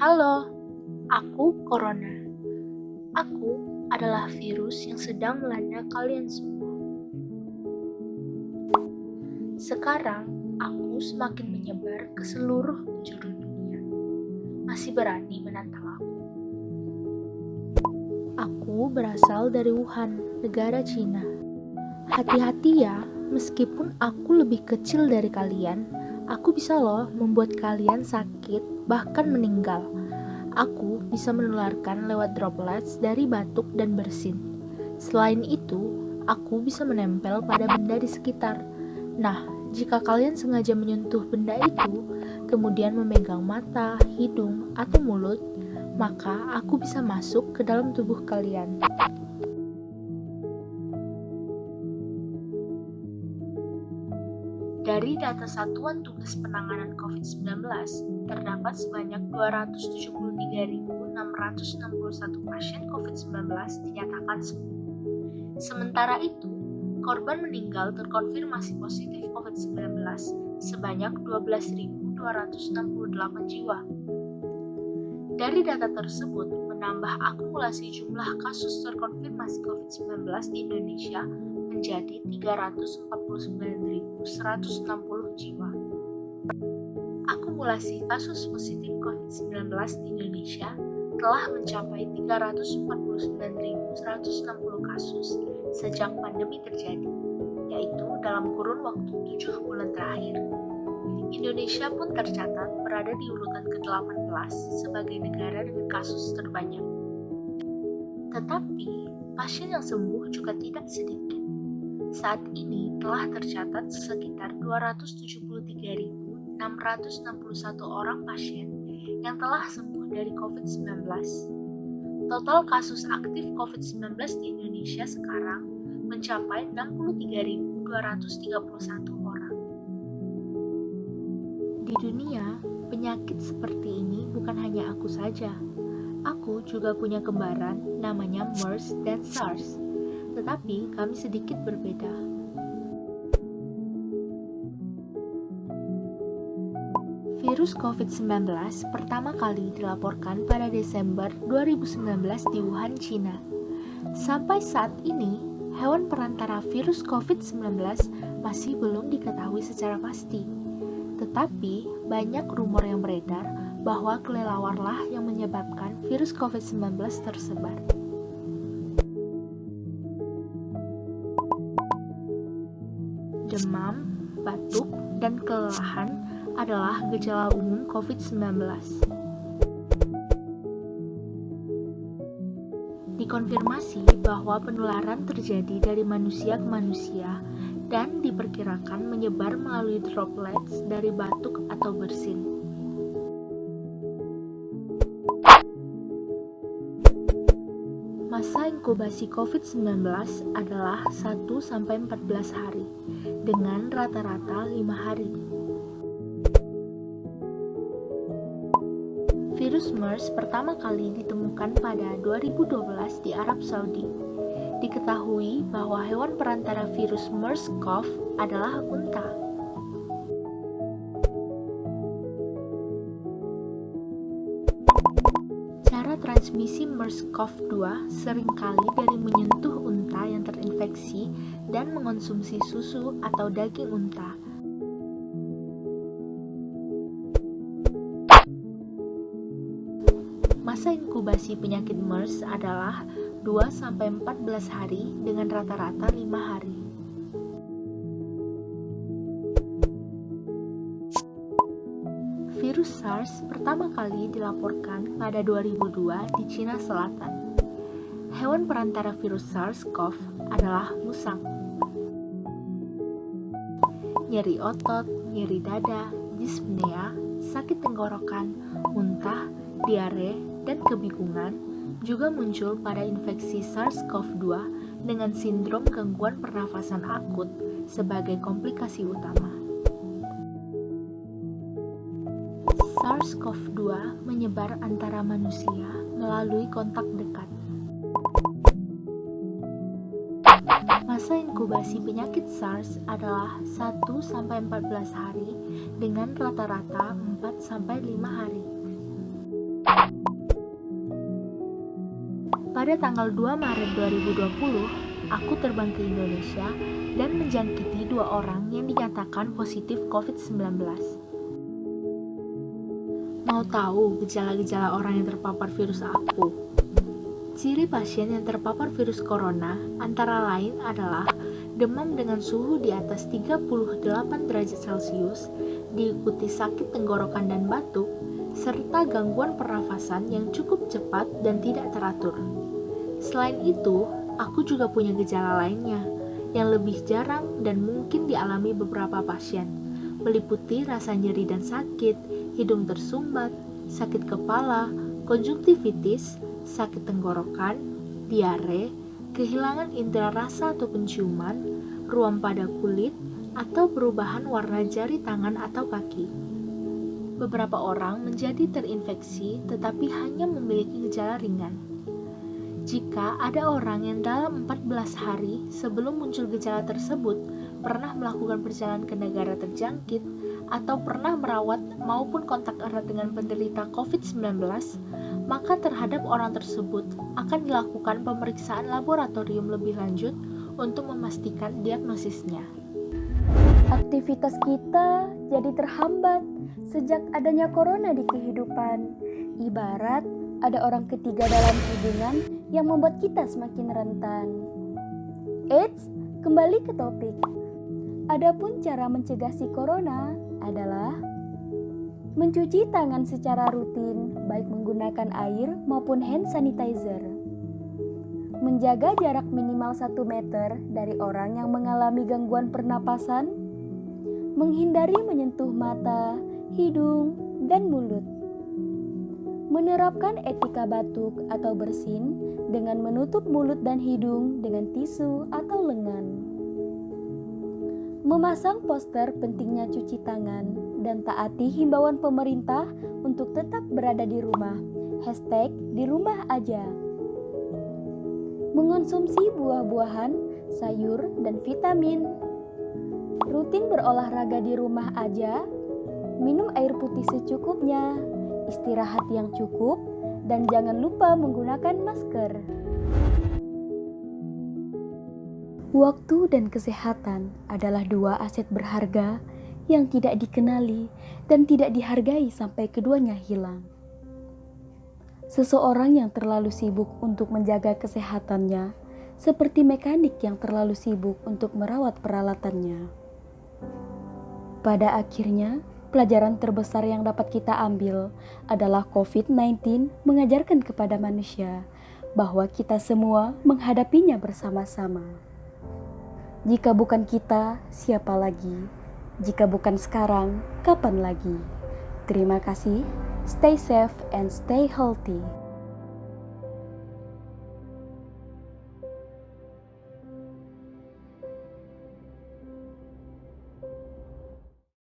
Halo, aku Corona. Aku adalah virus yang sedang melanda kalian semua. Sekarang, aku semakin menyebar ke seluruh penjuru dunia. Masih berani menantang aku? Aku berasal dari Wuhan, negara Cina. Hati-hati ya, meskipun aku lebih kecil dari kalian, aku bisa loh membuat kalian sakit, bahkan meninggal. Aku bisa menularkan lewat droplets dari batuk dan bersin. Selain itu, aku bisa menempel pada benda di sekitar. Nah, jika kalian sengaja menyentuh benda itu, kemudian memegang mata, hidung, atau mulut, maka aku bisa masuk ke dalam tubuh kalian. Dari data Satuan Tugas Penanganan COVID-19, terdapat sebanyak 273.661 pasien COVID-19 dinyatakan sembuh. Sementara itu, korban meninggal terkonfirmasi positif COVID-19 sebanyak 12.268 jiwa. Dari data tersebut, menambah akumulasi jumlah kasus terkonfirmasi COVID-19 di Indonesia menjadi 349.160 jiwa. Akumulasi kasus positif COVID-19 di Indonesia telah mencapai 349.160 kasus sejak pandemi terjadi, yaitu dalam kurun waktu 7 bulan terakhir. Indonesia pun tercatat berada di urutan ke-18 sebagai negara dengan kasus terbanyak. Tetapi, pasien yang sembuh juga tidak sedikit. Saat ini telah tercatat sekitar 273.661 orang pasien yang telah sembuh dari COVID-19. Total kasus aktif COVID-19 di Indonesia sekarang mencapai 63.231 orang. Di dunia, penyakit seperti ini bukan hanya aku saja. Aku juga punya kembaran namanya MERS dan SARS. Tetapi kami sedikit berbeda. Virus COVID-19 pertama kali dilaporkan pada Desember 2019 di Wuhan, Cina. Sampai saat ini, hewan perantara virus COVID-19 masih belum diketahui secara pasti. Tetapi, banyak rumor yang beredar bahwa kelelawarlah yang menyebabkan virus COVID-19 tersebar. Demam, batuk, dan kelelahan adalah gejala umum COVID-19. Dikonfirmasi bahwa penularan terjadi dari manusia ke manusia dan diperkirakan menyebar melalui droplets dari batuk atau bersin. Masa inkubasi COVID-19 adalah 1-14 hari, dengan rata-rata 5 hari. Virus MERS pertama kali ditemukan pada 2012 di Arab Saudi. Diketahui bahwa hewan perantara virus MERS-CoV adalah unta. Cara transmisi MERS-CoV-2 seringkali dari menyentuh unta yang terinfeksi dan mengonsumsi susu atau daging unta. Masa inkubasi penyakit MERS adalah 2-14 hari dengan rata-rata 5 hari. Virus SARS pertama kali dilaporkan pada 2002 di Cina Selatan. Hewan perantara virus SARS-CoV adalah musang. Nyeri otot, nyeri dada, dispnea, sakit tenggorokan, muntah, diare, dan kebingungan juga muncul pada infeksi SARS-CoV-2 dengan sindrom gangguan pernafasan akut sebagai komplikasi utama. SARS-CoV-2 menyebar antara manusia melalui kontak dekat. Masa inkubasi penyakit SARS adalah 1-14 hari dengan rata-rata 4-5 hari. Pada tanggal 2 Maret 2020, aku terbang ke Indonesia dan menjangkiti 2 orang yang dinyatakan positif COVID-19. Mau tahu gejala-gejala orang yang terpapar virus aku? Ciri pasien yang terpapar virus corona antara lain adalah demam dengan suhu di atas 38 derajat Celcius, diikuti sakit tenggorokan dan batuk, serta gangguan pernafasan yang cukup cepat dan tidak teratur. Selain itu, aku juga punya gejala lainnya yang lebih jarang dan mungkin dialami beberapa pasien, meliputi rasa nyeri dan sakit, hidung tersumbat, sakit kepala, konjungtivitis, sakit tenggorokan, diare, kehilangan indera rasa atau penciuman, ruam pada kulit, atau perubahan warna jari tangan atau kaki. Beberapa orang menjadi terinfeksi tetapi hanya memiliki gejala ringan. Jika ada orang yang dalam 14 hari sebelum muncul gejala tersebut pernah melakukan perjalanan ke negara terjangkit atau pernah merawat maupun kontak erat dengan penderita COVID-19, maka terhadap orang tersebut akan dilakukan pemeriksaan laboratorium lebih lanjut untuk memastikan diagnosisnya. Aktivitas kita jadi terhambat sejak adanya corona di kehidupan. Ibarat ada orang ketiga dalam hubungan yang membuat kita semakin rentan. Eits, kembali ke topik. Adapun cara mencegah si corona adalah mencuci tangan secara rutin, baik menggunakan air maupun hand sanitizer. Menjaga jarak minimal 1 meter dari orang yang mengalami gangguan pernapasan. Menghindari menyentuh mata, hidung, dan mulut. Menerapkan etika batuk atau bersin dengan menutup mulut dan hidung dengan tisu atau lengan. Memasang poster pentingnya cuci tangan dan taati himbauan pemerintah untuk tetap berada di rumah. #di rumah aja. Mengonsumsi buah-buahan, sayur, dan vitamin. Rutin berolahraga di rumah aja. Minum air putih secukupnya. Istirahat yang cukup, dan jangan lupa menggunakan masker. Waktu dan kesehatan adalah 2 aset berharga yang tidak dikenali dan tidak dihargai sampai keduanya hilang. Seseorang yang terlalu sibuk untuk menjaga kesehatannya, seperti mekanik yang terlalu sibuk untuk merawat peralatannya. Pada akhirnya, pelajaran terbesar yang dapat kita ambil adalah COVID-19 mengajarkan kepada manusia bahwa kita semua menghadapinya bersama-sama. Jika bukan kita, siapa lagi? Jika bukan sekarang, kapan lagi? Terima kasih. Stay safe and stay healthy.